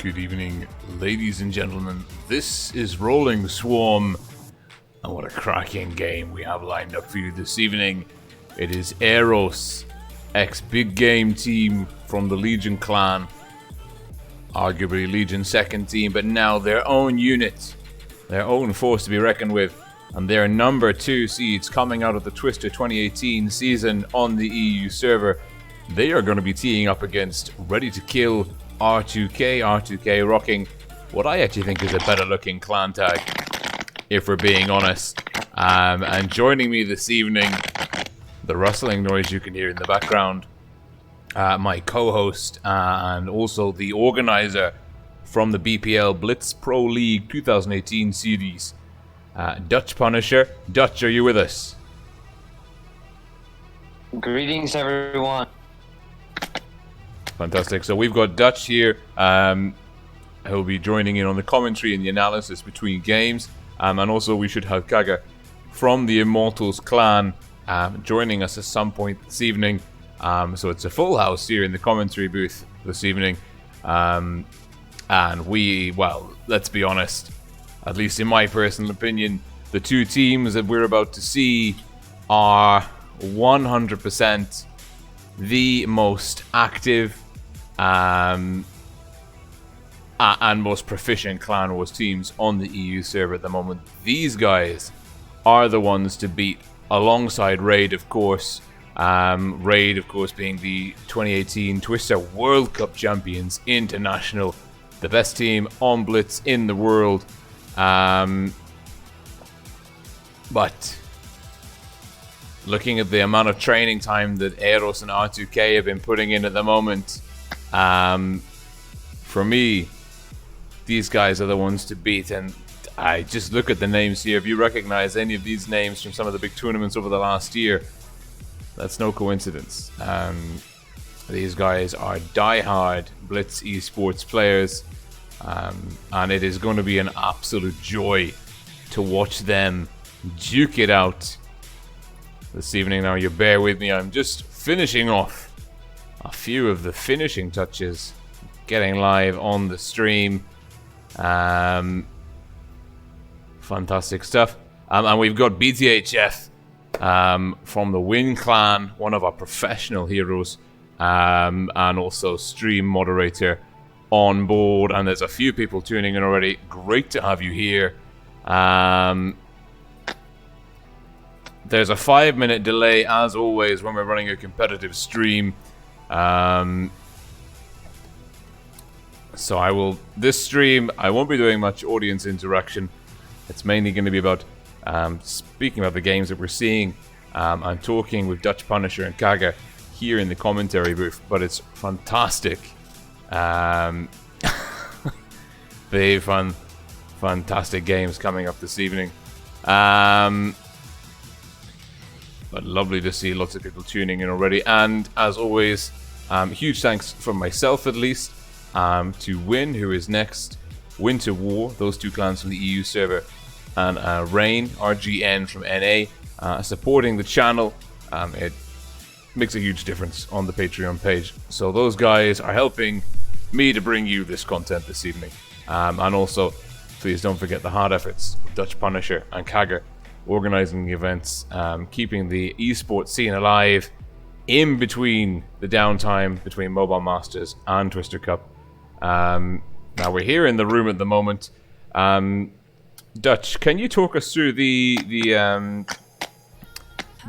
Good evening, ladies and gentlemen. This is Rolling Swarm, and what a cracking game we have lined up for you this evening. It is ER0S, ex-big game team from the Legion clan, arguably Legion's second team, but now their own unit, their own force to be reckoned with, and their number 2 seeds coming out of the Twister 2018 season on the EU server. They are going to be teeing up against Ready to Kill R-2-K, R-2-K rocking what I actually think is a better looking clan tag, if we're being honest. And joining me this evening, the rustling noise you can hear in the background, my co-host and also the organizer from the BPL Blitz Pro League 2018 series, Dutch Punisher. Dutch, are you with us? Greetings, everyone. Fantastic. So we've got Dutch here, who'll be joining in on the commentary and the analysis between games. And also we should have Kaga from the Immortals clan joining us at some point this evening. So it's a full house here in the commentary booth this evening. And we, well, let's be honest, at least in my personal opinion, the two teams that we're about to see are 100% the most active and most proficient Clan Wars teams on the EU server at the moment. These guys are the ones to beat, alongside Raid, of course. Raid, of course, being the 2018 Twister World Cup champions, international, the best team on Blitz in the world. But looking at the amount of training time that ER0S and R-2-K have been putting in at the moment, for me, these guys are the ones to beat. And I just look at the names here. If you recognize any of these names from some of the big tournaments over the last year, that's no coincidence. These guys are die-hard Blitz eSports players, and it is going to be an absolute joy to watch them duke it out this evening. Now, you bear with me, I'm just finishing off a few of the finishing touches, getting live on the stream. Fantastic stuff. And we've got BTHF from the Win clan, one of our professional heroes, and also stream moderator on board. And there's a few people tuning in already. Great to have you here. There's a 5-minute delay, as always, when we're running a competitive stream. So this stream, I won't be doing much audience interaction. It's mainly going to be about speaking about the games that we're seeing. I'm talking with Dutch Punisher and Kaga here in the commentary booth, but it's fantastic. Very fun, fantastic games coming up this evening. But lovely to see lots of people tuning in already. And as always, huge thanks from myself at least to Win, who is next, WinterWar, those two clans from the EU server, and Rain, RGN from NA, supporting the channel. It makes a huge difference on the Patreon page. So those guys are helping me to bring you this content this evening. And also, please don't forget the hard efforts of Dutch Punisher and Kaga, organizing the events, keeping the eSports scene alive in between the downtime between Mobile Masters and Twister Cup. Now we're here in the room at the moment. Dutch, can you talk us through the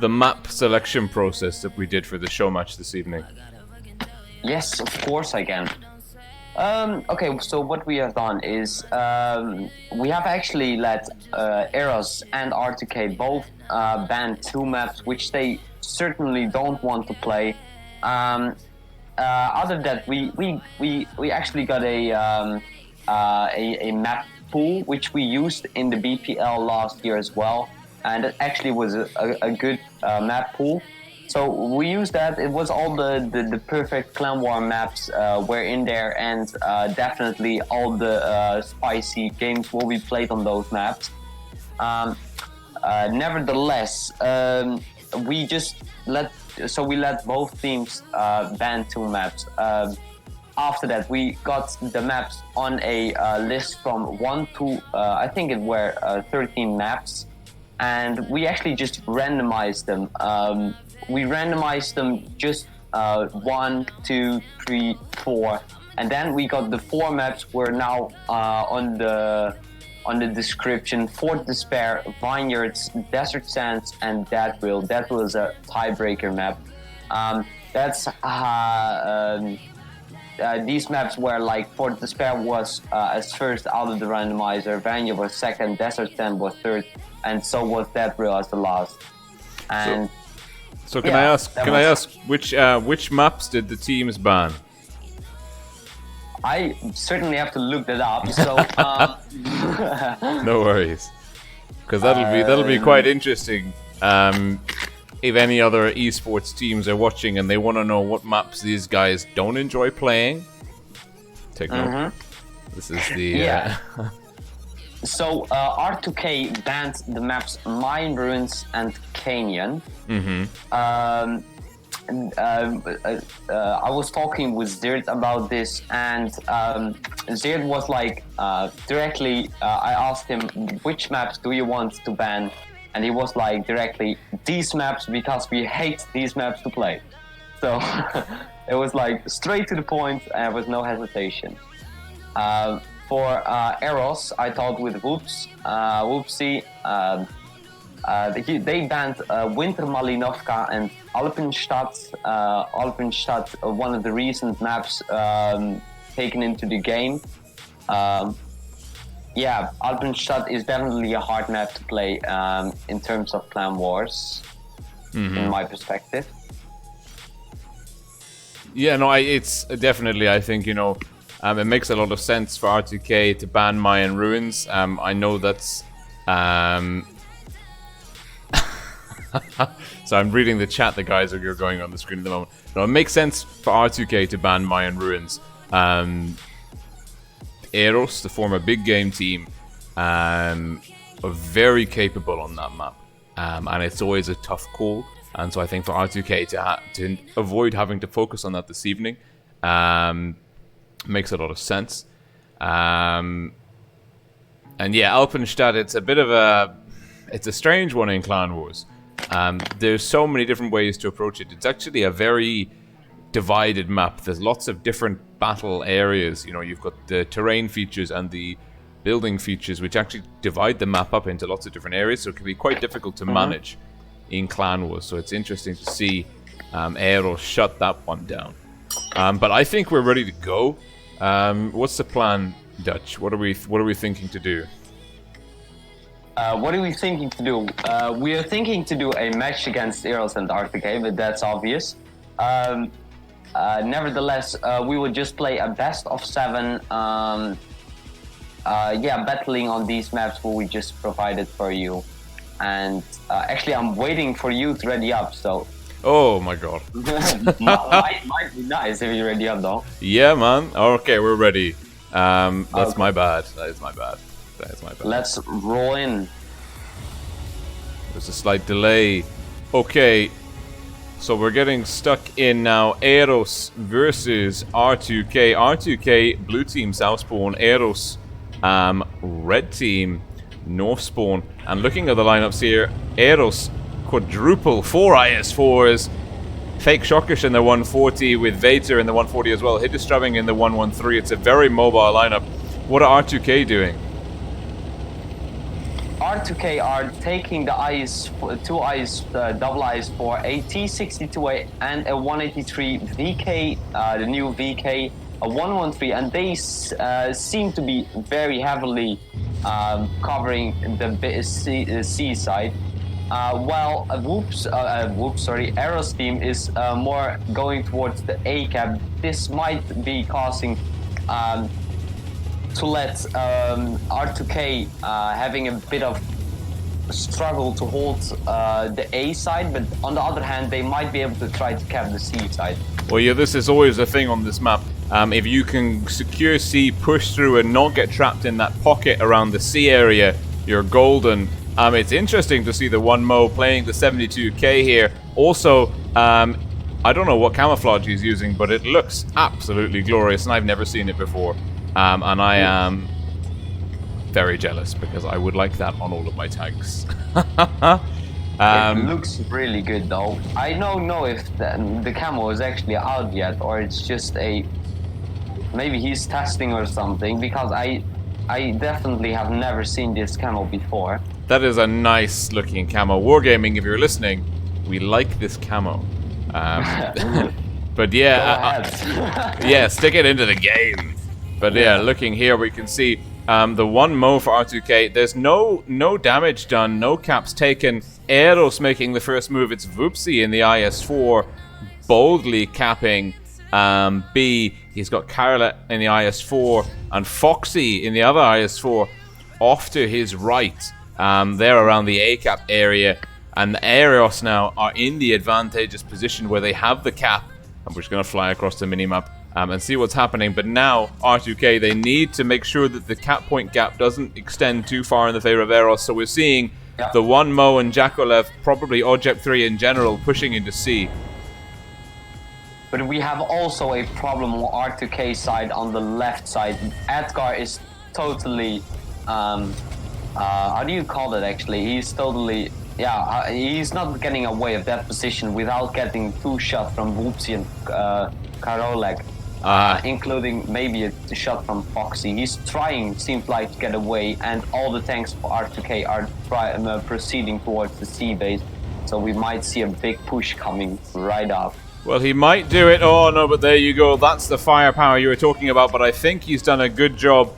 map selection process that we did for the show match this evening? Yes, of course I can. Okay, so what we have done is we have actually let ER0S and R-2-K both ban 2 maps which they certainly don't want to play. Other than that, we actually got a map pool which we used in the BPL last year as well, and it actually was a good map pool. So we used that. It was all the perfect Clan War maps were in there, and definitely all the spicy games will be played on those maps. Nevertheless, we let both teams ban 2 maps. after that, we got the maps on a list from 1 to, I think it were 13 maps. And we actually just randomized them. We randomized them just 1, 2, 3, 4. And then we got the 4 maps were now on the description: Fort Despair, Vineyards, Desert Sands, and Deadwill. Deadwill is a tiebreaker map. These maps were like Fort Despair was as first out of the randomizer, Vineyard was second, Desert Sand was third, and so was Deadwill as the last. And so can I ask which maps did the teams ban? I certainly have to look that up. So no worries, because that'll be quite interesting. If any other esports teams are watching and they want to know what maps these guys don't enjoy playing, take note. This is the So R-2-K banned the maps Mine, Ruins, and Canyon. I was talking with Zirt about this, and Zirt was like, directly, I asked him, which maps do you want to ban? And he was like, directly, these maps, because we hate these maps to play. So it was like straight to the point, and there was no hesitation. For ER0S, I talked with Whoopsie. They banned Winter Malinovka and Alpenstadt. Alpenstadt, one of the recent maps taken into the game. Alpenstadt is definitely a hard map to play in terms of clan wars, in my perspective. Yeah, no, it's definitely, I think, it makes a lot of sense for R2K to ban Mayan Ruins. I know that's... So I'm reading the chat the guys are going on the screen at the moment. No, it makes sense for R2K to ban Mayan Ruins. ER0S, the former big game team, are very capable on that map. And it's always a tough call. And so I think for R2K to avoid having to focus on that this evening makes a lot of sense. And yeah, Alpenstadt, it's a bit of it's a strange one in Clan Wars. There's so many different ways to approach it. It's actually a very divided map. There's lots of different battle areas. You've got the terrain features and the building features, which actually divide the map up into lots of different areas. So it can be quite difficult to manage in Clan Wars. So it's interesting to see ER0S shut that one down. But I think we're ready to go. What's the plan, Dutch? What are we thinking to do? What are we thinking to do? We are thinking to do a match against ER0S and R-2-K, but that's obvious. Nevertheless, we will just play a best of 7. Battling on these maps what we just provided for you. And actually, I'm waiting for you to ready up, so... Oh my god. might be nice if you're ready up, though. Yeah, man. Okay, we're ready. That's my bad. That is my bad. Let's roll in. There's a slight delay. Okay, so we're getting stuck in now. ER0S versus R2K. R2K, blue team, south spawn. ER0S, red team, north spawn. And looking at the lineups here, ER0S quadruple 4 IS4s. Fake Shockish in the 140 with Vater in the 140 as well. Hiddestrabbing in the 113. It's a very mobile lineup. What are R2K doing? R2K are taking the two double eyes for a T62 and a 183 VK, the new VK, a 113, and they seem to be very heavily covering the seaside. While ER0S team is more going towards the A cap. This might be causing to let R2K having a bit of struggle to hold the A side, but on the other hand, they might be able to try to cap the C side. Well, yeah, this is always a thing on this map. If you can secure C, push through, and not get trapped in that pocket around the C area, you're golden. It's interesting to see the 1mo playing the 72k here. Also, I don't know what camouflage he's using, but it looks absolutely glorious, and I've never seen it before. And I am very jealous because I would like that on all of my tanks. It looks really good though. I don't know if the camo is actually out yet, or it's just maybe he's testing or something, because I definitely have never seen this camo before. That is a nice looking camo. Wargaming, if you're listening, we like this camo. But yeah, yeah, stick it into the game. But yeah, looking here, we can see the one mo for R2K. There's no damage done, no caps taken. ER0S making the first move. It's Voopsy in the IS4, boldly capping B. He's got Carla in the IS4 and Foxy in the other IS4 off to his right. They're around the A cap area, and the ER0S now are in the advantageous position where they have the cap. And we're just going to fly across the minimap and see what's happening. But now, R2K, they need to make sure that the cap point gap doesn't extend too far in the favor of ER0S. So we're seeing the one Mo and Jakolev, probably Object 3 in general, pushing into C. But we have also a problem on R2K side on the left side. Edgar is totally, how do you call it actually? He's totally, he's not getting away of that position without getting 2 shots from Voopsy and Karolek. Including maybe a shot from Foxy. He's trying, seems like, to get away, and all the tanks for R2K are proceeding towards the C base. So we might see a big push coming right up. Well, he might do it. Oh, no, but there you go. That's the firepower you were talking about, but I think he's done a good job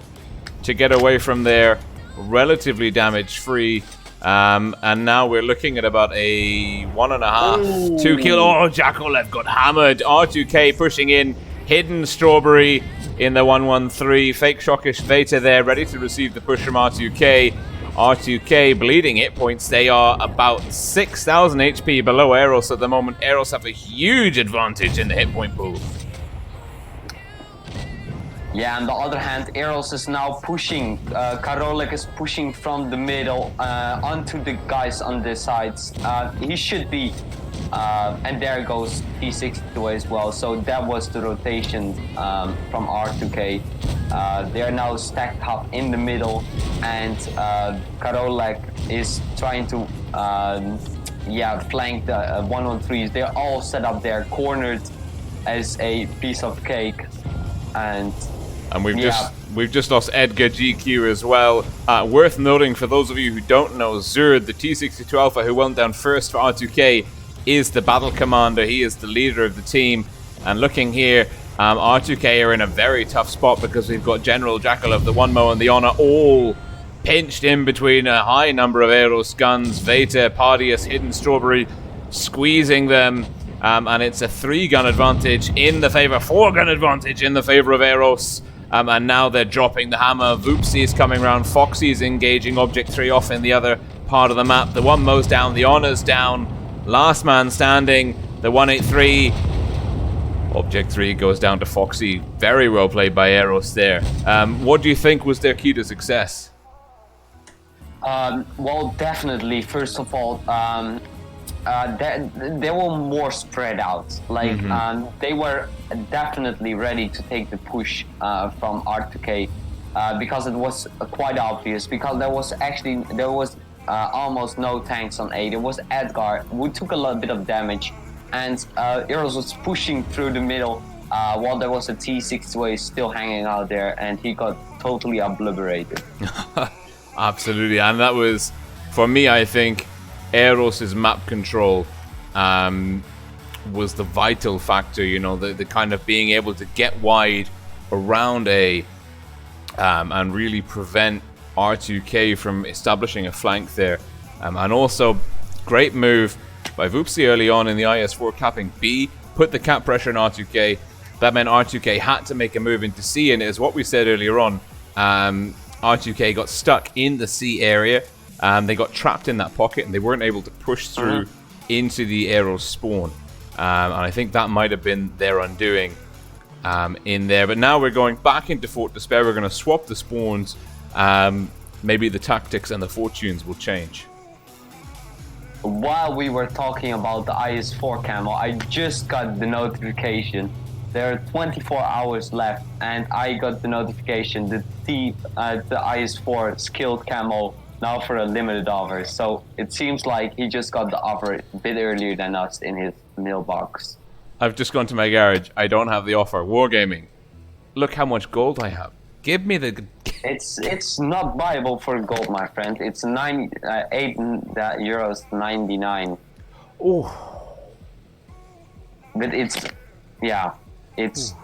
to get away from there, relatively damage-free. And now we're looking at about a 1.5, 2 kill. Oh, Jakolev got hammered. R2K pushing in. Hidden Strawberry in the 113. Fake Shockish Veta there, ready to receive the push from R2K. R2K bleeding hit points. They are about 6,000 HP below ER0S at the moment. ER0S have a huge advantage in the hit point pool. Yeah, on the other hand, ER0S is now pushing. Karolek is pushing from the middle onto the guys on the sides. He should be, and there goes T62 as well. So that was the rotation from R2K. They are now stacked up in the middle, and Karolek is trying to flank the 113s. They're all set up there, cornered as a piece of cake, and we've just lost Edgar GQ as well. Worth noting for those of you who don't know, Zerd, the T62 Alpha who went down first for R2K, is the battle commander. He is the leader of the team. And looking here, R2K are in a very tough spot because we've got General Jakolev, the One Mo, and the Honor all pinched in between a high number of ER0S guns. Veta, Pardius, Hidden Strawberry squeezing them. And it's a 3-gun advantage in the favor, 4-gun advantage in the favor of ER0S. And now they're dropping the hammer. Voopsy is coming around. Foxy is engaging Object 3 off in the other part of the map. The One Mo's down. The Honor's down. Last man standing. The 183. Object 3 goes down to Foxy. Very well played by ER0S there. What do you think was their key to success? Well, definitely, first of all, they were more spread out. Like, they were definitely ready to take the push from R2K because it was quite obvious. Because there was almost no tanks on A. There was Edgar, who took a little bit of damage, and ER0S was pushing through the middle while there was a T62 still hanging out there, and he got totally obliterated. Absolutely, and that was, for me, I think, ER0S's map control was the vital factor, you know, the kind of being able to get wide around A and really prevent R2K from establishing a flank there. And also, great move by Voopsy early on in the IS4 capping B, put the cap pressure on R2K. That meant R2K had to make a move into C, and as what we said earlier on, R2K got stuck in the C area. They got trapped in that pocket and they weren't able to push through into the ER0S spawn. And I think that might have been their undoing in there. But now we're going back into Fort Despair. We're going to swap the spawns. Maybe the tactics and the fortunes will change. while we were talking about the IS-4 camo, I just got the notification. There are 24 hours left, and I got the notification that the IS-4 skilled camo now for a limited offer. So it seems like he just got the offer a bit earlier than us in his mailbox. I've just gone to my garage. I don't have the offer. Wargaming. Look how much gold I have. Give me the... It's not viable for gold, my friend. It's 8 euros 99. Oh. But it's... Yeah. It's...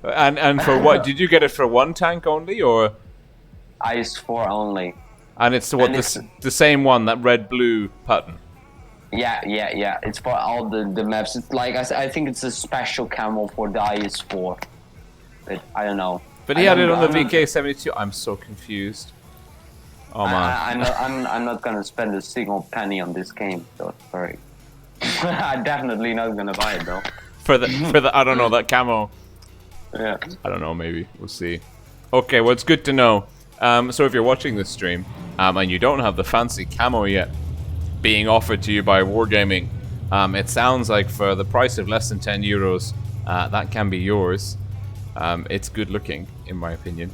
And for what? Did you get it for one tank only, or...? IS-4 only. And it's what, the same one, that red-blue pattern? Yeah. It's for all the maps. It's like, I think it's a special camo for the IS-4. But I don't know. But he had it on the VK72. I'm so confused. Oh man. I'm not gonna spend a single penny on this game, so sorry. I'm definitely not gonna buy it though. For the I don't know, that camo. Yeah. I don't know, maybe. We'll see. Okay, well, it's good to know. So if you're watching this stream, and you don't have the fancy camo yet being offered to you by Wargaming, it sounds like for the price of less than 10 euros, that can be yours. It's good looking, in my opinion.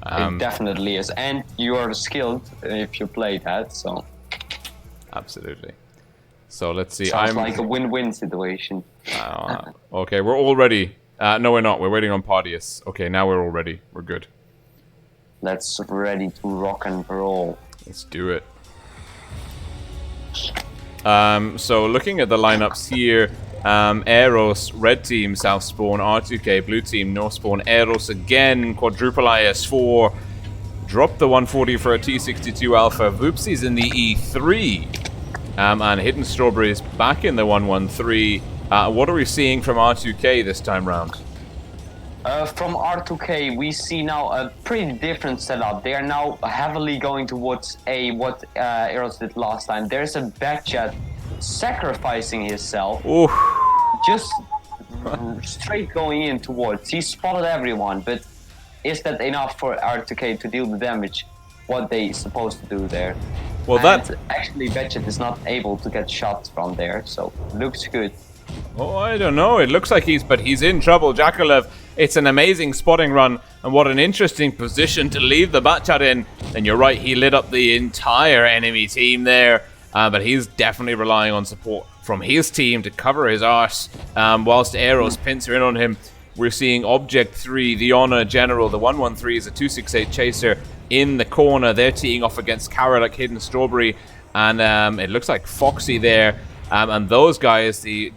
It definitely is, and you are skilled if you play that, so... Absolutely. So let's see. Sounds like a win-win situation. Okay, we're all ready. No, we're not. We're waiting on Podius. Okay, now we're all ready. We're good. Let's ready to rock and roll. Let's do it. So looking at the lineups here, ER0S, red team, south spawn, R-2-K, blue team, north spawn, ER0S again, quadruple IS-4, drop the 140 for a T62 Alpha, Voopsy's in the E3, and Hidden Strawberries back in the 113. What are we seeing from R-2-K this time round? From R-2-K, we see now a pretty different setup. They are now heavily going towards what ER0S did last time. There's a Batchat sacrificing himself. Oof. Just straight going in towards. He spotted everyone, but is that enough for R-2-K to deal the damage what they supposed to do there? Well, and actually Batchat is not able to get shots from there, so looks good. Oh, I don't know. It looks like he's in trouble. Jakalev, it's an amazing spotting run, and what an interesting position to leave the Batchat in. And you're right, he lit up the entire enemy team there, but he's definitely relying on support from his team to cover his arse. Whilst ER0S pincer in on him, we're seeing Object 3, the Honor General, the 113 is a 268 chaser in the corner. They're teeing off against Karolak, Hidden Strawberry, and it looks like Foxy there. And those guys, the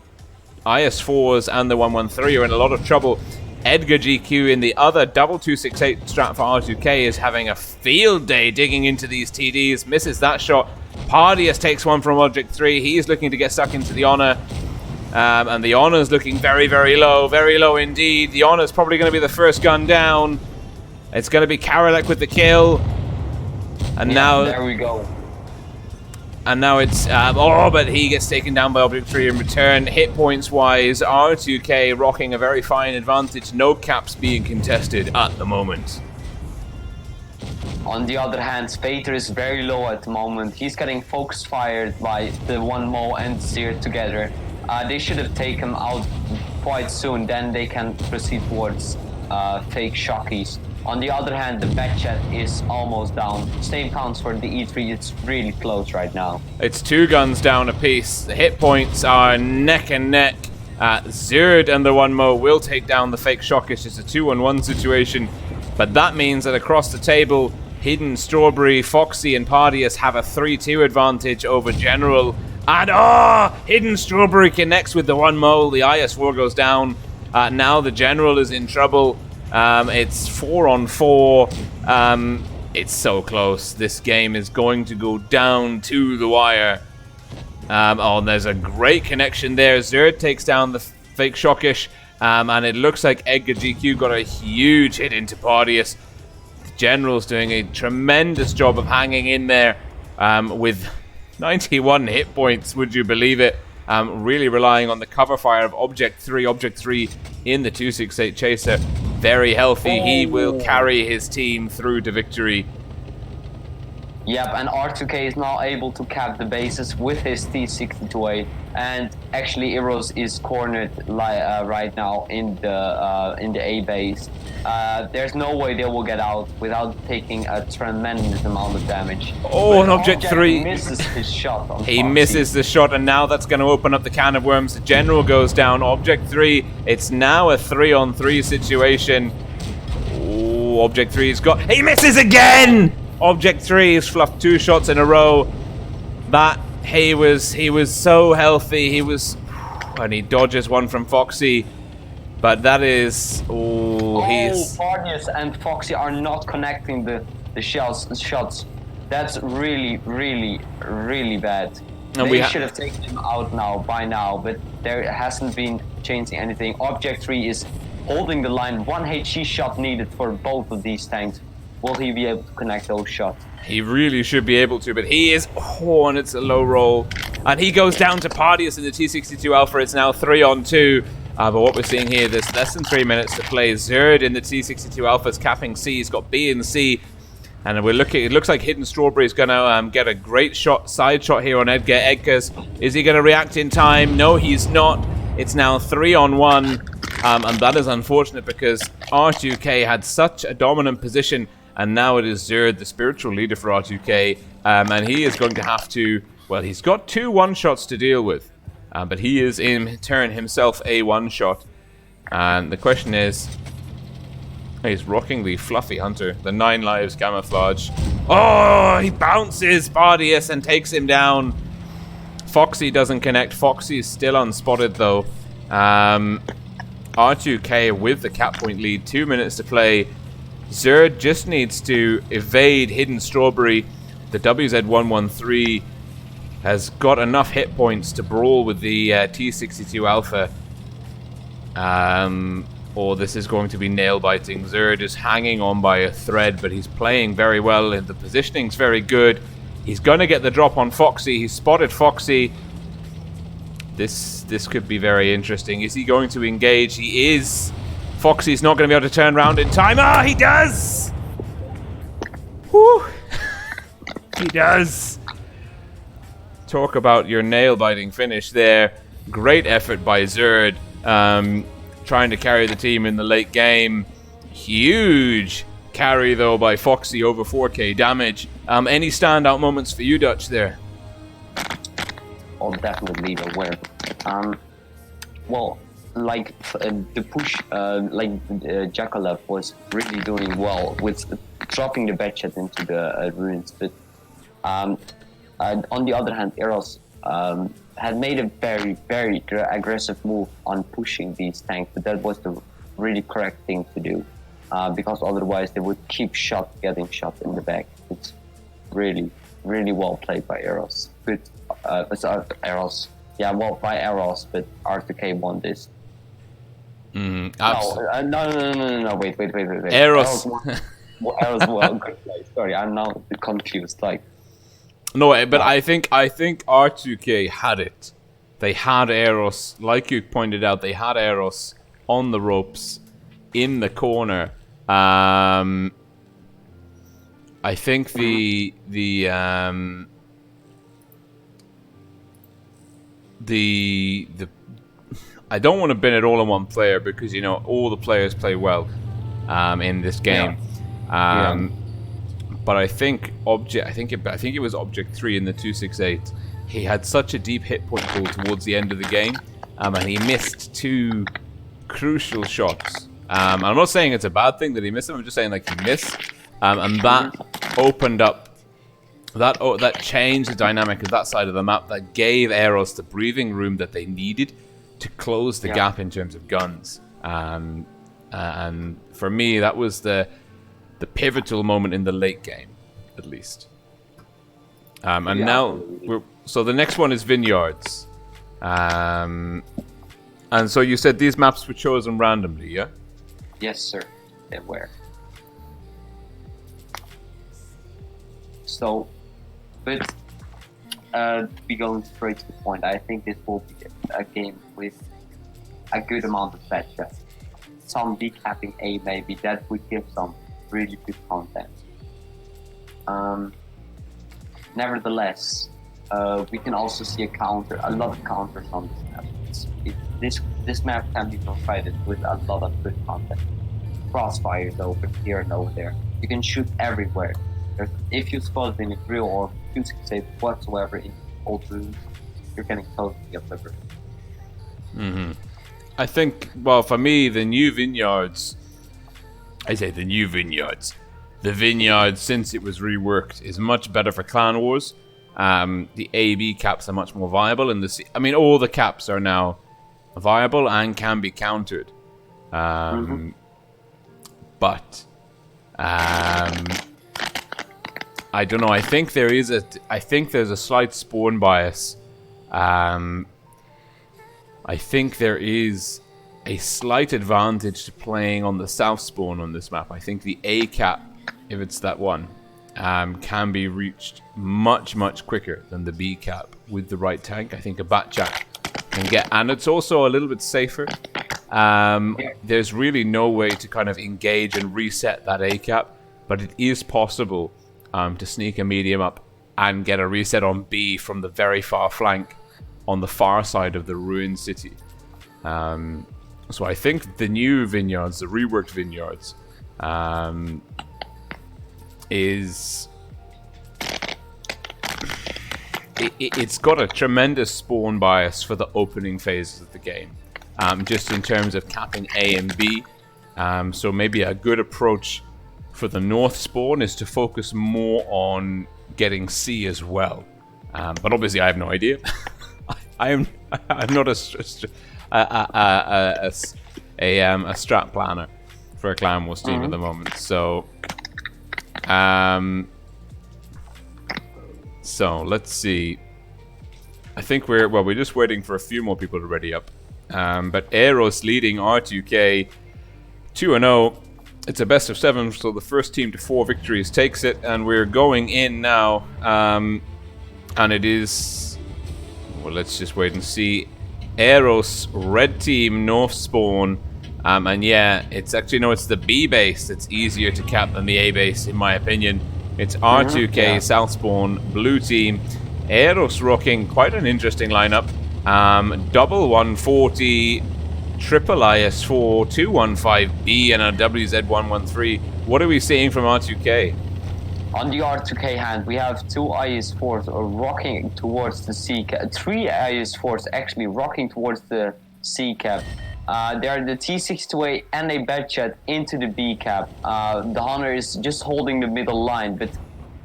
IS-4s and the 113, are in a lot of trouble. Edgar GQ in the other double 268 strat for R2K is having a field day digging into these TDs, misses that shot. Pardius takes one from Object 3, he's looking to get stuck into the Honor. And the Honor's looking very, very low indeed. The Honor's probably going to be the first gun down. It's going to be Karolak with the kill. And yeah, now... there we go. And now it's, but he gets taken down by Object 3 in return. Hit points wise, R2K rocking a very fine advantage. No caps being contested at the moment. On the other hand, Spater is very low at the moment. He's getting focus fired by the 1Mo and Zir together. They should have taken him out quite soon, then they can proceed towards fake shockies. On the other hand, the Batchat is almost down. Same counts for the E3, it's really close right now. It's 2 guns down apiece. The hit points are neck and neck. Zerd and the 1Mo will take down the fake shockish. It's a 2-on-1 situation. But that means that across the table, Hidden Strawberry, Foxy and Pardius have a 3-2 advantage over General. And Hidden Strawberry connects with the 1Mo. The IS-4 goes down. Now the General is in trouble. It's 4-on-4. It's so close. This game is going to go down to the wire. There's a great connection there. Zerd takes down the fake shockish. And it looks like Edgar GQ got a huge hit into Pardius. The General's doing a tremendous job of hanging in there with 91 hit points, would you believe it? Really relying on the cover fire of Object 3. Object 3 in the 268 chaser. Very healthy. He will carry his team through to victory. Yep, and R-2-K is now able to cap the bases with his T-62A, and actually ER0S is cornered right now in the A base. There's no way they will get out without taking a tremendous amount of damage. Oh, But and Object 3 misses his shot on He Foxy. misses the shot, and now that's going to open up the can of worms. The General goes down. Object 3, it's now a 3-on-3 situation. Oh, Object 3's got... He misses again! Object 3 has fluffed 2 shots in a row. He was so healthy. And he dodges one from Foxy. But that is... Vineyards and Foxy are not connecting the shots. That's really, really, really bad. And they should have taken him out by now, but there hasn't been changing anything. Object 3 is holding the line. 1 HE shot needed for both of these tanks. Will he be able to connect those shots? He really should be able to, but he is... Oh, and it's a low roll. And he goes down to Pardius in the T-62 Alpha. It's now 3-on-2. But what we're seeing here, there's less than 3 minutes to play. Zerd in the T-62 Alpha is capping C. He's got B and C. And we're looking... It looks like Hidden Strawberry is going to get a great side shot here on Edgar. Edgar's... Is he going to react in time? No, he's not. It's now 3-on-1. And that is unfortunate because R-2-K had such a dominant position. And now it is Zerd, the spiritual leader for R-2-K. And he is going to have to... Well, he's got 2 one-shots to deal with. But he is, in turn, himself a one-shot. And the question is... He's rocking the Fluffy Hunter. The 9 lives camouflage. Oh, he bounces Bardius and takes him down. Foxy doesn't connect. Foxy is still unspotted, though. R-2-K with the cap point lead. 2 minutes to play. Zerd just needs to evade Hidden Strawberry. The WZ-113 has got enough hit points to brawl with the T-62 Alpha. Or this is going to be nail-biting. Zerd is hanging on by a thread, but he's playing very well, and the positioning's very good. He's going to get the drop on Foxy. He spotted Foxy. This could be very interesting. Is he going to engage? He is. Foxy's not going to be able to turn around in time. Ah, he does! Whew. He does. Talk about your nail-biting finish there. Great effort by Zerd. Trying to carry the team in the late game. Huge carry, though, by Foxy, over 4k damage. Any standout moments for you, Dutch, there? Oh, definitely the win. Well, like the push, Jakalev was really doing well with dropping the Batchet into the ruins. But on the other hand, ER0S had made a very, very aggressive move on pushing these tanks, but that was the really correct thing to do, because otherwise they would keep getting shot in the back. It's really, really well played by ER0S. Good, ER0S. Yeah, well, by ER0S, but R-2-K won this. No, wait. ER0S. ER0S won. Good play. Sorry, I'm now a bit confused. No, but I think R-2-K had it. They had ER0S, like you pointed out, they had ER0S on the ropes, in the corner. I think the I don't want to bin it all on one player because all the players play well in this game. But I think it was Object 3 in the 268. He had such a deep hit point pool towards the end of the game, and he missed 2 crucial shots. I'm not saying it's a bad thing that he missed them. I'm just saying he missed, and that opened up. That changed the dynamic of that side of the map. That gave ER0S the breathing room that they needed to close the gap in terms of guns. And for me, that was the pivotal moment in the late game, at least. Now, so the next one is Vineyards. And so you said these maps were chosen randomly, yeah? Yes, sir. They were. So, but we going straight to the point. I think this will be a game with a good amount of batches. Some decapping A maybe, that would give some really good content. nevertheless, we can also see a lot of counters on this map. This map can be provided with a lot of good content. Crossfires over here and over there. You can shoot everywhere. If you spot it in a drill or fusing safe whatsoever in old rooms, you're getting totally obliterated. I think, well, for me, the new Vineyards, the Vineyards, since it was reworked, is much better for Clan Wars. The A/B caps are much more viable, and all the caps are now viable and can be countered. But I don't know. I think there's a slight spawn bias. I think there is a slight advantage to playing on the south spawn on this map. I think the A cap, if it's that one, can be reached much quicker than the B cap with the right tank. I think a Batjack can get, and it's also a little bit safer. There's really no way to kind of engage and reset that A cap, but it is possible to sneak a medium up and get a reset on B from the very far flank on the far side of the ruined city. So I think the new Vineyards, the reworked Vineyards, it's got a tremendous spawn bias for the opening phases of the game, just in terms of capping A and B. So maybe a good approach for the north spawn is to focus more on getting C as well. But obviously I have no idea. I'm not a strat planner for a Clan Wars team at the moment. So let's see. I think we're just waiting for a few more people to ready up. But ER0S leading R-2-K 2-0. It's a best of 7, so the first team to 4 victories takes it, and we're going in now. And it is, well, let's just wait and see. ER0S red team north spawn. And yeah, it's actually, no, it's the B base that's easier to cap than the A base, in my opinion. It's R2K, South spawn, blue team. ER0S rocking quite an interesting lineup. Double 140, triple IS4, 215B, and a WZ113. What are we seeing from R2K? On the R2K hand, we have 2 IS4s rocking towards the C cap. 3 IS4s actually rocking towards the C cap. They are the T62A and a Batchat into the B cap. The Hunter is just holding the middle line,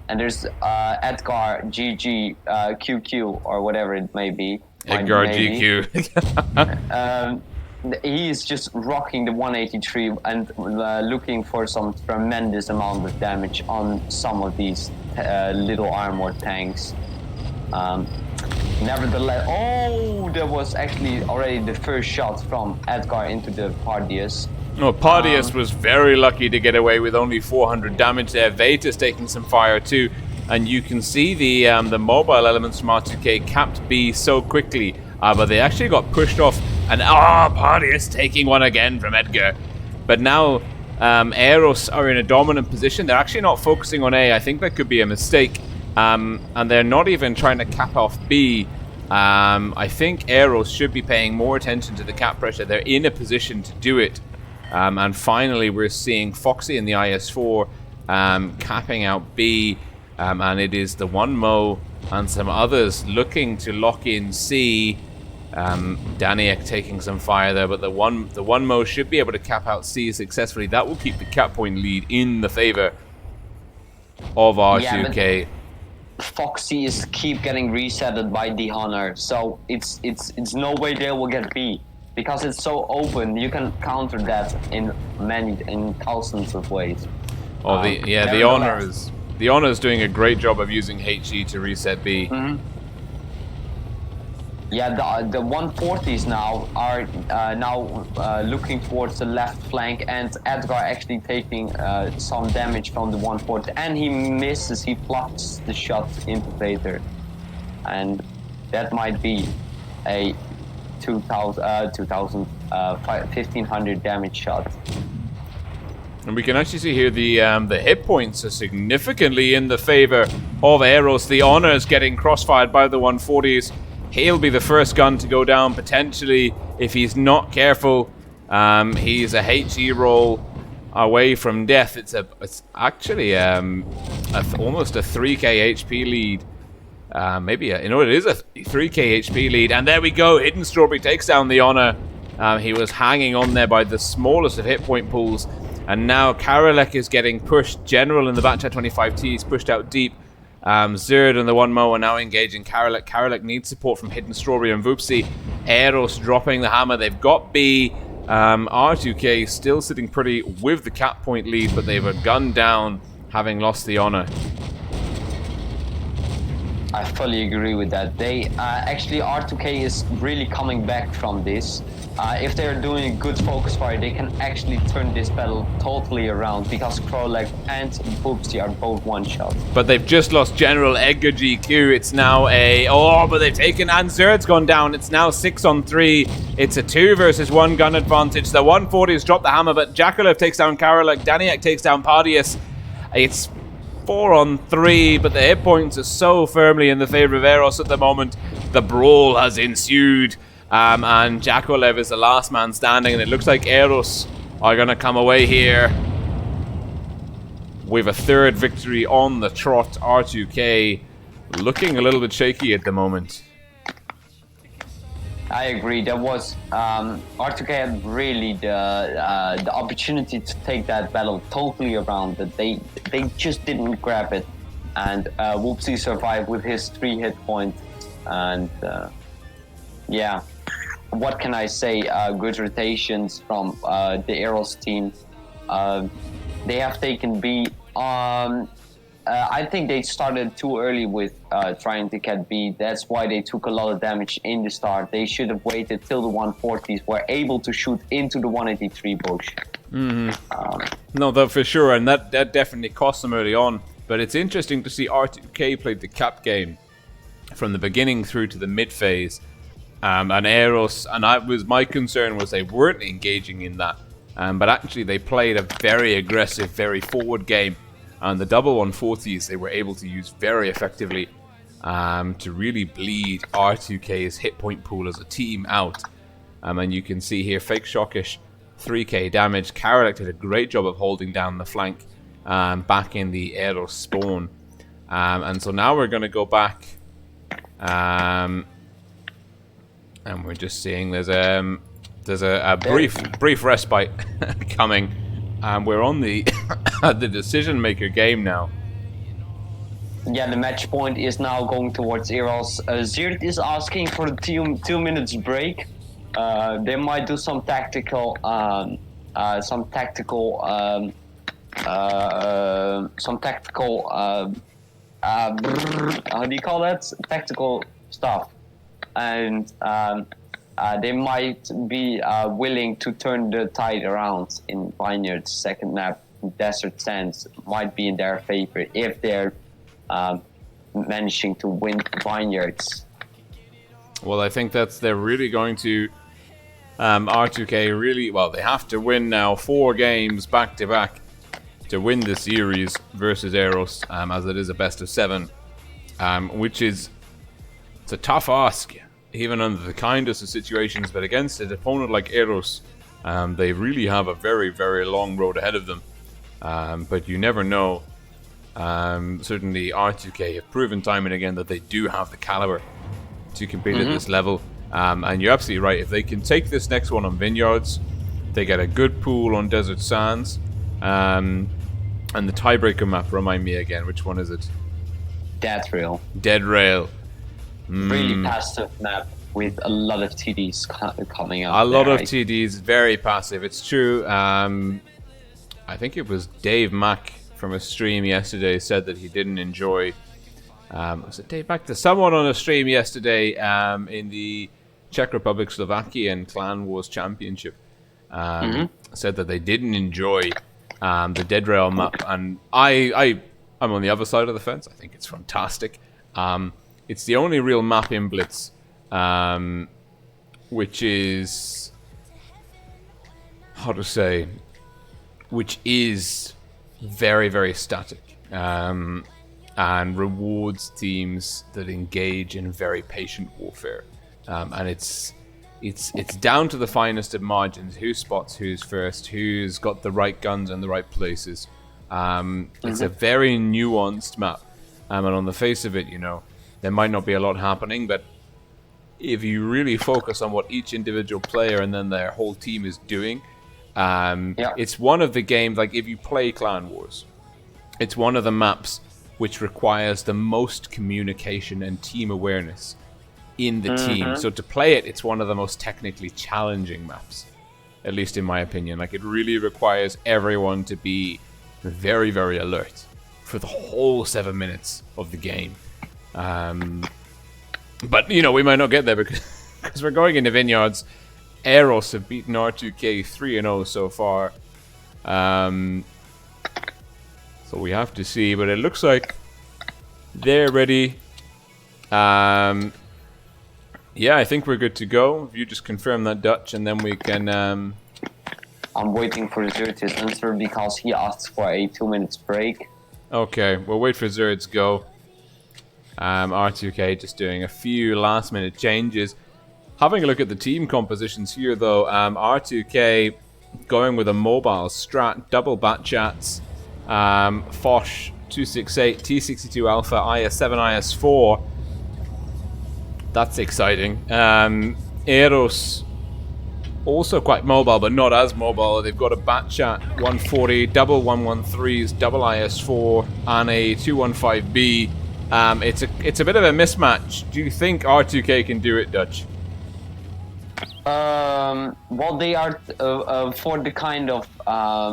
and there's Edgar, GG, QQ, or whatever it may be. Edgar, GQ. He is just rocking the 183 and looking for some tremendous amount of damage on some of these little armored tanks. Nevertheless, that was actually already the first shot from Edgar into the Pardius. No, Pardius was very lucky to get away with only 400 damage there. Veta's taking some fire too, and you can see the mobile elements from R2K capped B so quickly, but they actually got pushed off. And Pardius taking one again from Edgar. But now ER0S are in a dominant position. They're actually not focusing on A. I think that could be a mistake. And they're not even trying to cap off B. I think ER0S should be paying more attention to the cap pressure. They're in a position to do it. And finally, we're seeing Foxy in the IS4 capping out B. And it is the 1Mo and some others looking to lock in C. Daniek taking some fire there, but the 1Mo should be able to cap out C successfully. That will keep the cap point lead in the favor of R2K. Yeah, Foxy is keep getting resetted by the Hunter, so it's no way they will get B because it's so open. You can counter that in thousands of ways. Oh, the Honor is doing a great job of using HE to reset B. Yeah, the 140s now are looking towards the left flank, and Edgar actually taking some damage from the 140, and he misses. He blocks the shot into Vader, and that might be a 1500 damage shot. And we can actually see here the hit points are significantly in the favor of ER0S. The Honor is getting crossfired by the 140s. He'll be the first gun to go down, potentially, if he's not careful. He's a HE roll away from death. It's actually almost a 3k HP lead. Maybe, it is a 3k HP lead. And there we go. Hidden Strawberry takes down the Honor. He was hanging on there by the smallest of hit point pools. And now Karolek is getting pushed. General in the back chat 25T is pushed out deep. Zerd and the 1Mo are now engaging Karolek. Karolek needs support from Hidden Strawberry and Voopsy. ER0S dropping the hammer. They've got B. R-2-K still sitting pretty with the cap point lead, but they've a gun down, having lost the Honor. I fully agree with that. They actually, R-2-K is really coming back from this. If they're doing a good focus fire, they can actually turn this battle totally around, because Karolek and Voopsy are both one-shot. But they've just lost General Edgar GQ. It's now but they've taken, and Zerd's gone down. It's now 6-on-3. It's a 2 versus 1 gun advantage. The 140s drop the hammer, but Jakalev takes down Karolek. Daniak takes down Pardius. It's 4-on-3, but the hit points are so firmly in the favor of ER0S at the moment. The brawl has ensued. And Jakolev is the last man standing, and it looks like ER0S are going to come away here with a third victory on the trot. R-2-K looking a little bit shaky at the moment. I agree. There was R-2-K had really the opportunity to take that battle totally around, but they just didn't grab it. And Woopsy survived with his 3 hit points, and yeah. What can I say? Good rotations from the ER0S team. They have taken B. I think they started too early with trying to get B. That's why they took a lot of damage in the start. They should have waited till the 140s were able to shoot into the 183 bush. No, that for sure, and that definitely cost them early on. But it's interesting to see R-2-K played the cap game from the beginning through to the mid phase. And ER0S, and my concern was they weren't engaging in that, but actually they played a very aggressive, very forward game, and the double 140s they were able to use very effectively to really bleed R-2-K's hit point pool as a team out. And you can see here, Fake Shockish, 3k damage. Karolek did a great job of holding down the flank back in the ER0S spawn, and so now we're going to go back. And we're just seeing there's a brief respite coming, and we're on the the decision maker game now. Yeah, the match point is now going towards ER0S. Zerd is asking for a 2 minutes break. They might do some tactical how do you call that? Tactical stuff. And they might be willing to turn the tide around in Vineyards. Second map, Desert Sands, might be in their favor if they're managing to win Vineyards. Well, I think they're really going to R-2-K really, well, they have to win now 4 games back to back to win the series versus ER0S, as it is a best of 7, which is, it's a tough ask, even under the kindest of situations, but against an opponent like ER0S, they really have a very, very long road ahead of them. But you never know. Certainly R-2-K have proven time and again that they do have the caliber to compete at this level. And you're absolutely right. If they can take this next one on Vineyards, they get a good pool on Desert Sands. And the tiebreaker map, remind me again, which one is it? Dead Rail. Dead Rail. Really passive map with a lot of TDs coming up. A lot of TDs, very passive. It's true. I think it was Dave Mack from a stream yesterday said that he didn't enjoy. Was it Dave Mack? To someone on a stream yesterday in the Czech Republic Slovakian Clan Wars Championship said that they didn't enjoy the Dead Rail map, and I'm on the other side of the fence. I think it's fantastic. It's the only real map in Blitz, which is, how to say, which is very, very static, and rewards teams that engage in very patient warfare. And it's down to the finest of margins. Who spots who's first, who's got the right guns in the right places. It's a very nuanced map. And on the face of it, you know, there might not be a lot happening, but if you really focus on what each individual player and then their whole team is doing, it's one of the games, like if you play Clan Wars, it's one of the maps which requires the most communication and team awareness in the team. So to play it, it's one of the most technically challenging maps, at least in my opinion. Like, it really requires everyone to be very, very alert for the whole 7 minutes of the game. But, you know, we might not get there because we're going into Vineyards. ER0S have beaten R-2-K 3-0 so far. So we have to see, but it looks like they're ready. Yeah, I think we're good to go. If you just confirm that, Dutch, and then we can... I'm waiting for Zert's answer because he asked for a 2 minutes break. Okay, we'll wait for Zerd's go. R2K just doing a few last minute changes. Having a look at the team compositions here though, R2K going with a mobile strat, double bat chats, Foch 268, T62 Alpha, IS7, IS4. That's exciting. ER0S also quite mobile, but not as mobile. They've got a bat chat 140, double 113s, double IS4, and a 215B. It's a bit of a mismatch. Do you think R2K can do it, Dutch? Well, they are for the kind of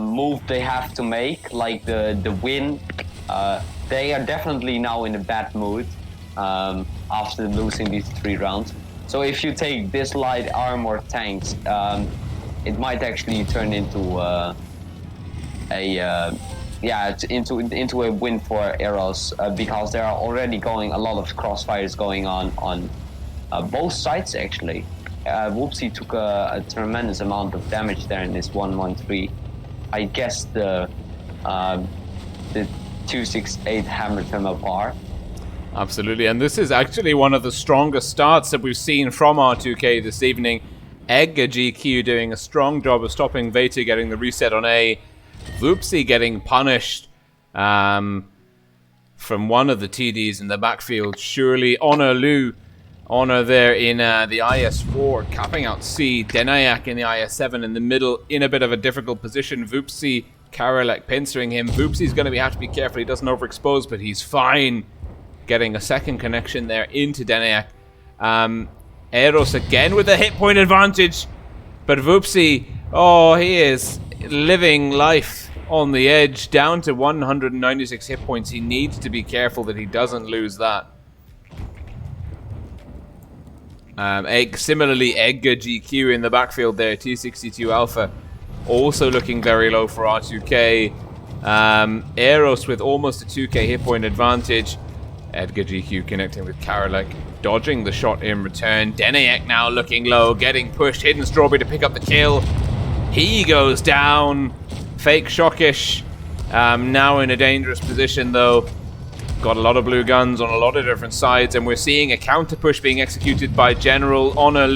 move they have to make, like the win. They are definitely now in a bad mood after losing these 3 rounds. So if you take this light armor tanks, it might actually turn into into a win for ER0S because there are already a lot of crossfires going on both sides actually. Whoopsie took a tremendous amount of damage there in this 113. I guess the 268 hammered him apart. Absolutely, and this is actually one of the strongest starts that we've seen from R2K this evening. Edgar GQ doing a strong job of stopping Veta getting the reset on A. Whoopsie getting punished from one of the TDs in the backfield. Surely Honor there in the IS4, capping out C. Denayak in the IS7 in the middle, in a bit of a difficult position. Whoopsie, Karolek pincering him. Whoopsie's going to have to be careful he doesn't overexpose, but he's fine. Getting a second connection there into Denayak. ER0S again with a hit point advantage, but Whoopsie, oh, he is living life on the edge, down to 196 hit points. He needs to be careful that he doesn't lose that. Similarly, Edgar GQ in the backfield there, T62 Alpha, also looking very low for R2K. ER0S with almost a 2k hit point advantage. Edgar GQ connecting with Karolek, dodging the shot in return. Denayak now looking low, getting pushed. Hidden Strawberry to pick up the kill. He goes down. Fake Shockish now in a dangerous position though. Got a lot of blue guns on a lot of different sides, and we're seeing a counter push being executed by General Honor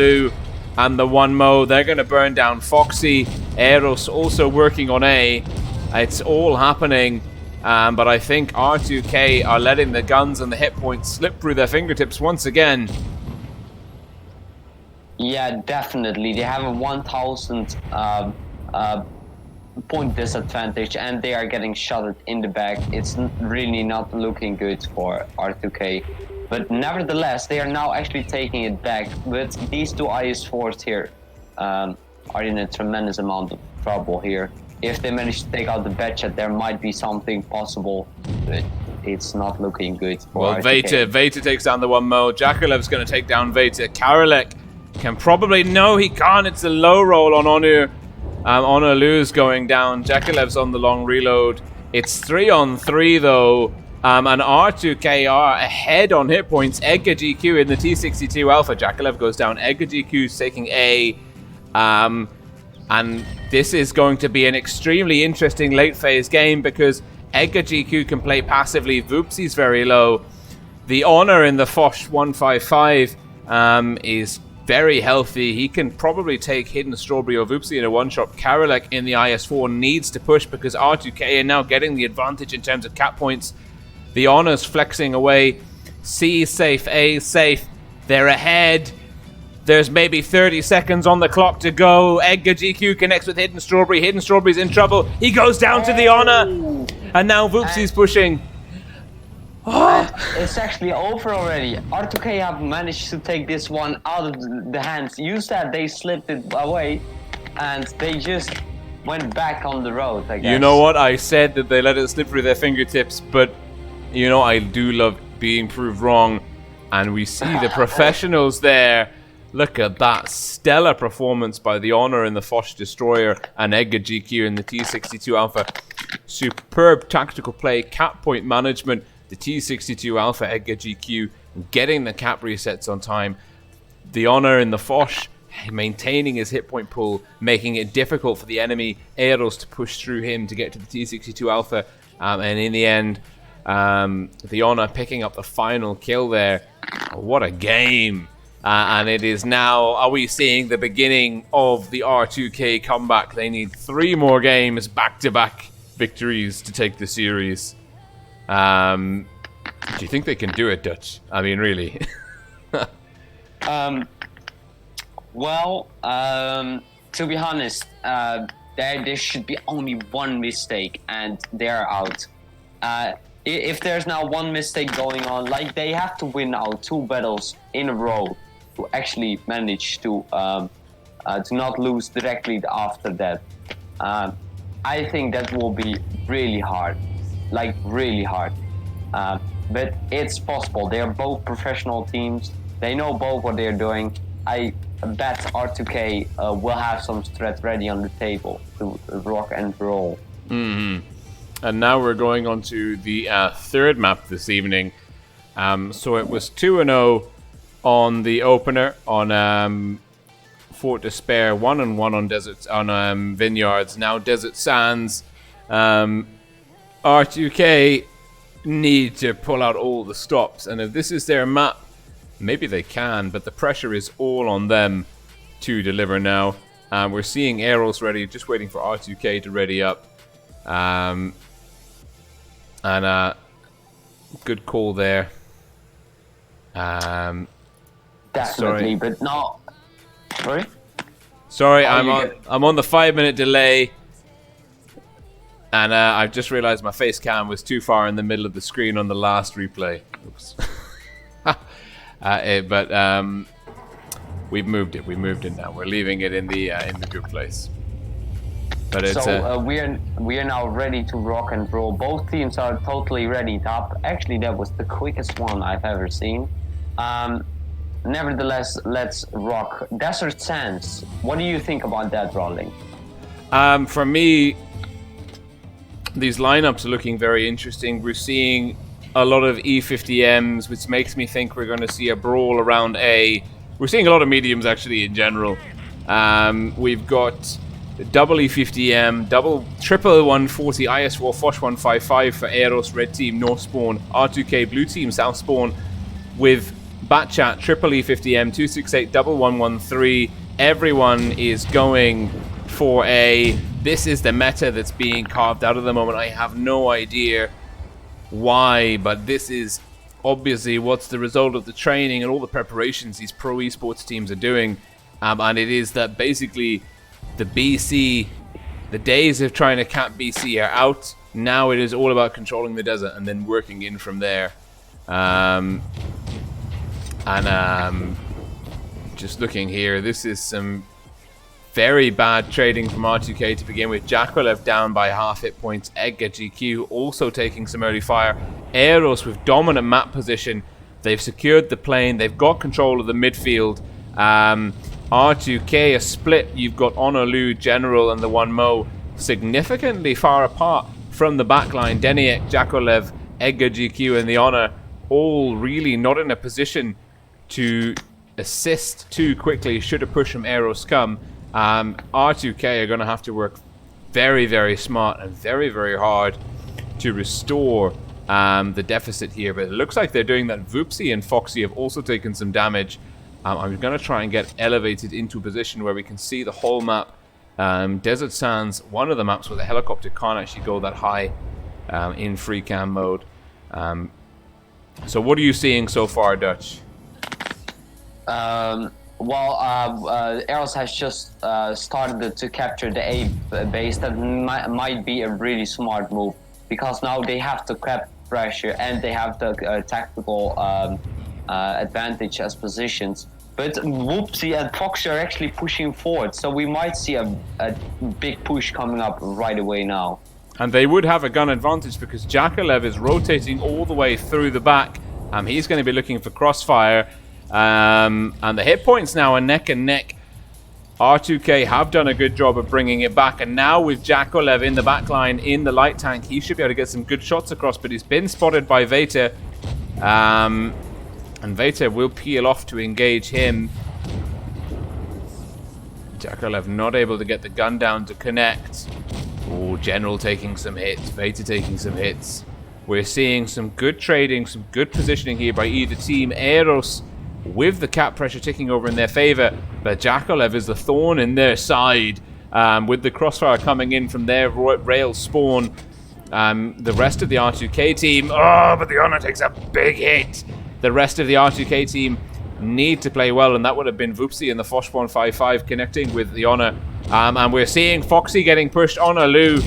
and the 1Mo. They're going to burn down Foxy. ER0S also working on A. It's all happening, but I think R2K are letting the guns and the hit points slip through their fingertips once again. Yeah, definitely. They have a 1,000 point disadvantage, and they are getting shot in the back. It's really not looking good for R2K, but nevertheless they are now actually taking it back. But these 2 IS4s here are in a tremendous amount of trouble here. If they manage to take out the Batchat, there might be something possible, but it's not looking good for R2K. Veta takes down the 1Mo. Jakalev's going to take down Veta. Karolek can probably... No, he can't. It's a low roll on Onur. Honor going down. Jakalev's on the long reload. It's 3-on-3 though. And R2K are ahead on hit points. Edgar GQ in the T62 Alpha. Jakalev goes down. Edgar GQ's taking A. And this is going to be an extremely interesting late phase game because Edgar GQ can play passively. Voopsy's very low. The Honor in the Foch 155 is very healthy. He can probably take Hidden Strawberry or Voopsy in a one-shot. Karolek in the IS4 needs to push because R-2-K are now getting the advantage in terms of cap points. The Honor's flexing away. C is safe, A is safe. They're ahead. There's maybe 30 seconds on the clock to go. Edgar GQ connects with Hidden Strawberry. Hidden Strawberry's in trouble. He goes down to the Honor. And now Voopsy's pushing. It's actually over already. R2K have managed to take this one out of the hands. You said they slipped it away and they just went back on the road, I guess. You know what? I said that they let it slip through their fingertips, but you know, I do love being proved wrong. And we see the professionals there. Look at that stellar performance by the Honor in the Foch Destroyer and Edgar GQ in the T62 Alpha. Superb tactical play, cap point management. The T62 Alpha, Edgar GQ, getting the cap resets on time. The Honor in the Foch, maintaining his hit point pool, making it difficult for the enemy ER0S to push through him to get to the T62 Alpha. And in the end, the Honor picking up the final kill there. What a game. And it is now, are we seeing the beginning of the R2K comeback? They need 3 more games, back-to-back victories to take the series. Do you think they can do it, Dutch? I mean, really? To be honest, there should be only one mistake and they're out. If there's now one mistake going on, like they have to win out 2 battles in a row to actually manage to not lose directly after that. I think that will be really hard. Like really hard, but it's possible. They are both professional teams. They know both what they're doing. I bet R2K will have some threat ready on the table to rock and roll. And now we're going on to the third map this evening. So it was 2-0 on the opener on Fort Despair, 1-1 on Vineyards. Now Desert Sands. R2K need to pull out all the stops, and if this is their map, maybe they can, but the pressure is all on them to deliver now. We're seeing ER0S ready, just waiting for R2K to ready up. Good call there. Definitely, sorry. but not. Sorry? Sorry, I'm on the 5-minute delay. And I've just realized my face cam was too far in the middle of the screen on the last replay. Oops. But we've moved it. We moved it now. We're leaving it in the good place. But it's we are now ready to rock and roll. Both teams are totally ready up. Actually, that was the quickest one I've ever seen. Nevertheless, let's rock. Desert Sands. What do you think about that, Rolling? For me, these lineups are looking very interesting. We're seeing a lot of E50Ms, which makes me think we're going to see a brawl around A. We're seeing a lot of mediums, actually, in general. We've got double E50M, triple 140 IS4 Foch 155 for ER0S red team north spawn, R2K blue team south spawn, with Batchat triple E50M 268 double 113. Everyone is going for A. This is the meta that's being carved out at the moment. I have no idea why, but this is obviously what's the result of the training and all the preparations these pro esports teams are doing. And it is that basically the BC, the days of trying to cap BC are out. Now it is all about controlling the desert and then working in from there. Just looking here, this is some very bad trading from R2K to begin with. Jakolev down by half hit points. Edgar GQ also taking some early fire. ER0S with dominant map position. They've secured the plane. They've got control of the midfield. R2K a split. You've got Honolulu, General, and the 1Mo significantly far apart from the backline. Deniek, Jakolev, Edgar GQ, and the Honor all really not in a position to assist too quickly should a push from ER0S come. R-2-K are going to have to work very, very smart and very, very hard to restore the deficit here. But it looks like they're doing that. Voopsy and Foxy have also taken some damage. I'm going to try and get elevated into a position where we can see the whole map. Desert Sands, one of the maps where the helicopter can't actually go that high in free cam mode. So what are you seeing so far, Dutch? ER0S has just started to capture the A base. That might be a really smart move, because now they have the cap pressure and they have the tactical advantage as positions. But Whoopsie and Foxy are actually pushing forward, so we might see a big push coming up right away now. And they would have a gun advantage because Jakalev is rotating all the way through the back. He's going to be looking for crossfire. And the hit points now are neck and neck. R-2-K have done a good job of bringing it back. And now with Jakalev in the backline, in the light tank, he should be able to get some good shots across. But he's been spotted by Veta. And Veta will peel off to engage him. Jakalev not able to get the gun down to connect. Oh, General taking some hits. Veta taking some hits. We're seeing some good trading, some good positioning here by either team. ER0S with the cap pressure ticking over in their favor. But Jakalev is the thorn in their side. With the crossfire coming in from their rail spawn. The rest of the R2K team. Oh, but the Honor takes a big hit. The rest of the R2K team need to play well, and that would have been Voopsy and the Foshborn 5-5 connecting with the Honor. And we're seeing Foxy getting pushed on Alu,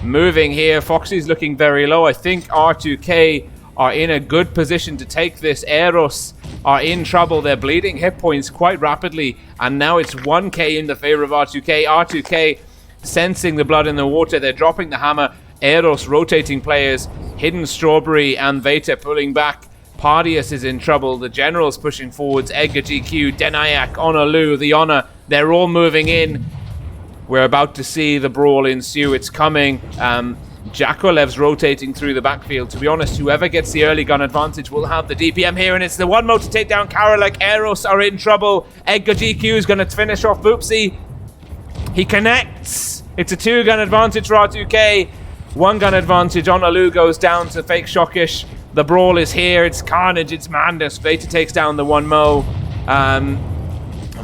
moving here. Foxy's looking very low. I think R2K are in a good position to take this. ER0S are in trouble. They're bleeding hit points quite rapidly, and now it's 1K in the favor of R2K. R2K sensing the blood in the water. They're dropping the hammer. ER0S rotating players. Hidden Strawberry and Veta pulling back. Pardius is in trouble. The General's pushing forwards. Edgar GQ, Denayak, Onalu, the Honor. They're all moving in. We're about to see the brawl ensue. It's coming. Jakolev's rotating through the backfield. To be honest, whoever gets the early gun advantage will have the DPM here, and it's the one mode to take down Karolek. ER0S are in trouble. Edgar GQ is going to finish off Voopsy. He connects. It's a 2-gun advantage for R2K. 1-gun advantage. Onalu goes down to Fake Shockish. The brawl is here. It's carnage. It's madness. Veta takes down the 1-mo. I'm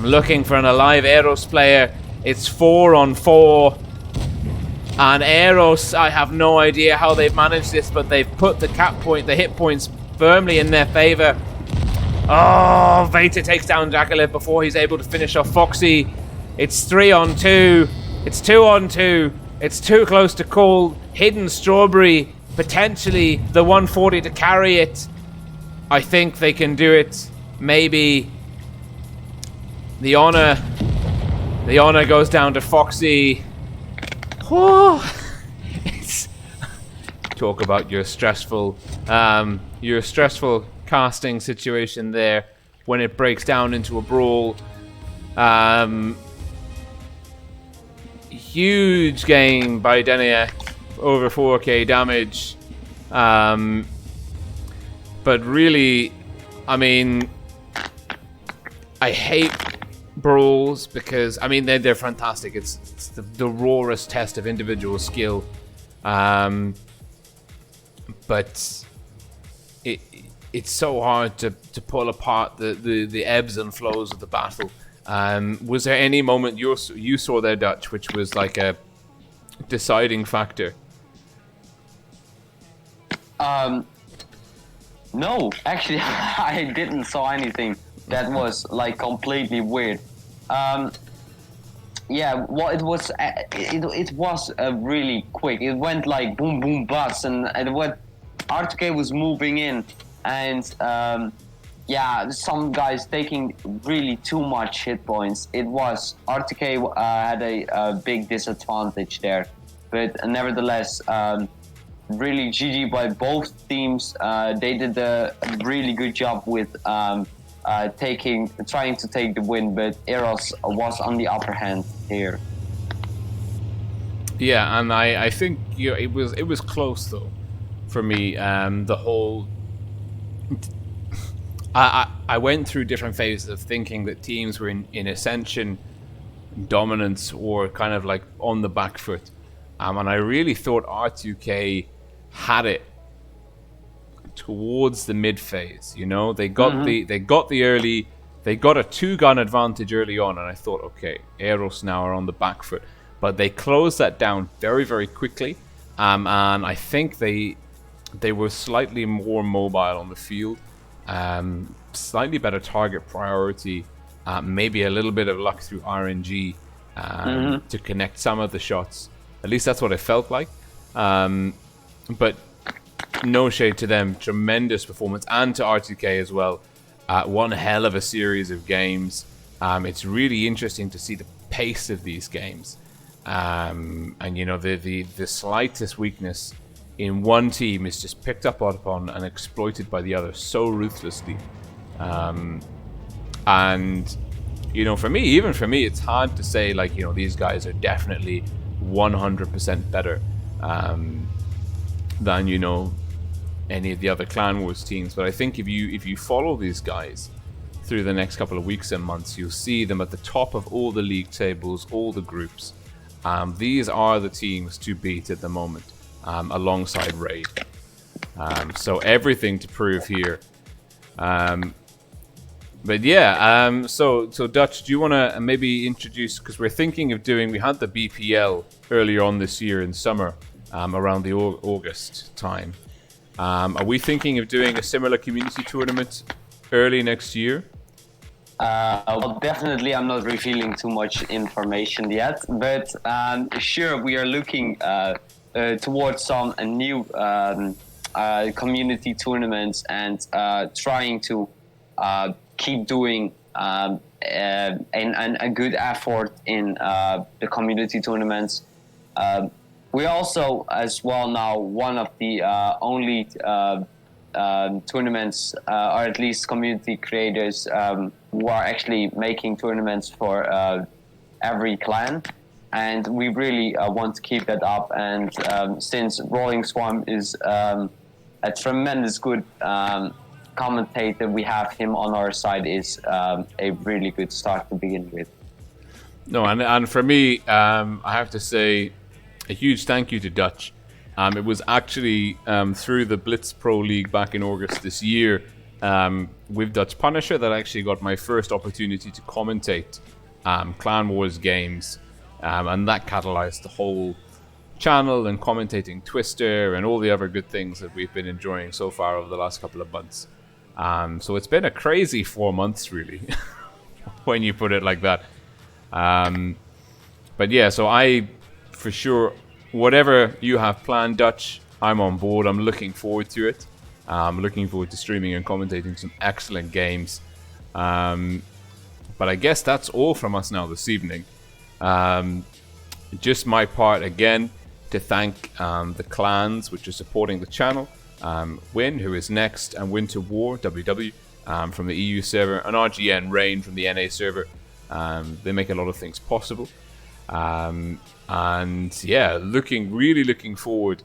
looking for an alive ER0S player. It's 4-on-4. And ER0S, I have no idea how they've managed this, but they've put the hit points firmly in their favor. Oh, Veta takes down Jakalev before he's able to finish off Foxy. It's 3-on-2. It's 2-on-2. It's too close to call. Hidden Strawberry, potentially the 140 to carry it. I think they can do it. Maybe. The Honor goes down to Foxy. Oh, talk about your stressful casting situation there when it breaks down into a brawl. Huge game by Denayak, over 4k damage. But really, I mean, I hate brawls because, I mean, they're fantastic. It's the rawest test of individual skill. But it's so hard to pull apart the ebbs and flows of the battle. Was there any moment you saw there, Dutch, which was like a deciding factor? No, actually, I didn't saw anything that was like completely weird. Yeah, well, it was really quick. It went like boom, boom, bust, and what R2K was moving in, and yeah, some guys taking really too much hit points. It was R2K had a big disadvantage there, but nevertheless, really GG by both teams. They did a really good job with trying to take the win, but ER0S was on the upper hand here. Yeah, and I think it was close though for me. The whole I went through different phases of thinking that teams were in ascension dominance or kind of like on the back foot. And I really thought R-2-K had it towards the mid phase. You know, they got the early, they got a 2-gun advantage early on, and I thought, okay, ER0S now are on the back foot, but they closed that down very, very quickly. And I think they were slightly more mobile on the field, slightly better target priority, maybe a little bit of luck through RNG to connect some of the shots. At least that's what it felt like. But no shade to them, tremendous performance, and to R2K as well. One hell of a series of games. It's really interesting to see the pace of these games. And you know, the slightest weakness in one team is just picked up upon and exploited by the other so ruthlessly. And you know, even for me, it's hard to say, like, you know, these guys are definitely 100% better than, you know, any of the other Clan Wars teams. But I think if you follow these guys through the next couple of weeks and months, you'll see them at the top of all the league tables, all the groups. These are the teams to beat at the moment, alongside Raid. So everything to prove here. But yeah, so Dutch, do you want to maybe introduce, because we're thinking of doing, we had the BPL earlier on this year in summer, around the August time. Are we thinking of doing a similar community tournament early next year? Well, definitely I'm not revealing too much information yet, but sure, we are looking towards some new community tournaments and trying to keep doing a good effort in the community tournaments. We also, as well now, one of the only tournaments, or at least community creators, who are actually making tournaments for every clan. And we really want to keep that up. And since Rolling Swarm is a tremendous good commentator, we have him on our side, is a really good start to begin with. No, and for me, I have to say a huge thank you to Dutch. It was actually through the Blitz Pro League back in August this year, with Dutch Punisher, that I actually got my first opportunity to commentate Clan Wars games, and that catalyzed the whole channel and commentating Twister and all the other good things that we've been enjoying so far over the last couple of months. So it's been a crazy 4 months, really, when you put it like that. But yeah, so I, for sure, whatever you have planned, Dutch, I'm on board. I'm looking forward to it. I'm looking forward to streaming and commentating some excellent games. But I guess that's all from us now this evening. Just my part again to thank the clans which are supporting the channel. Win, who is next, and WinterWar, WW, from the EU server, and RGN, Rain from the NA server. They make a lot of things possible. And yeah, really looking forward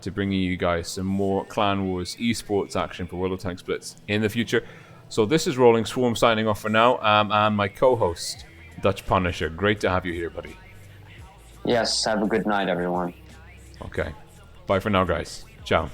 to bringing you guys some more Clan Wars eSports action for World of Tanks Blitz in the future. So this is Rolling Swarm signing off for now, and my co-host, Dutch Punisher. Great to have you here, buddy. Yes, have a good night, everyone. Okay. Bye for now, guys. Ciao.